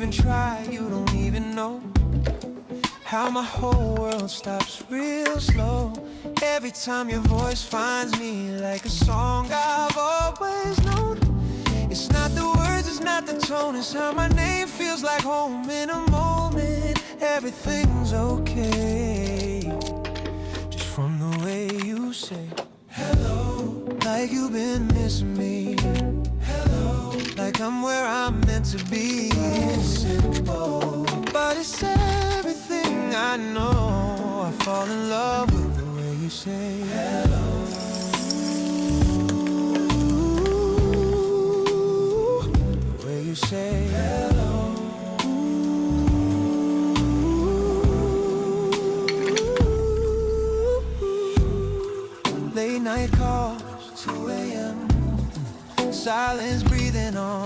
even try, you don't even know how my whole world stops real slow every time your voice finds me, like a song I've always known. It's not the words, it's not the tone, it's how my name feels like home in a moment. Everything's okay, just from the way you say hello, like you've been missing me. Hello, like I'm where I'm meant to be. It's simple, but it's everything I know. I fall in love with the way you say hello. The way you say hello. Late night calls, 2 a.m. Silence breathing on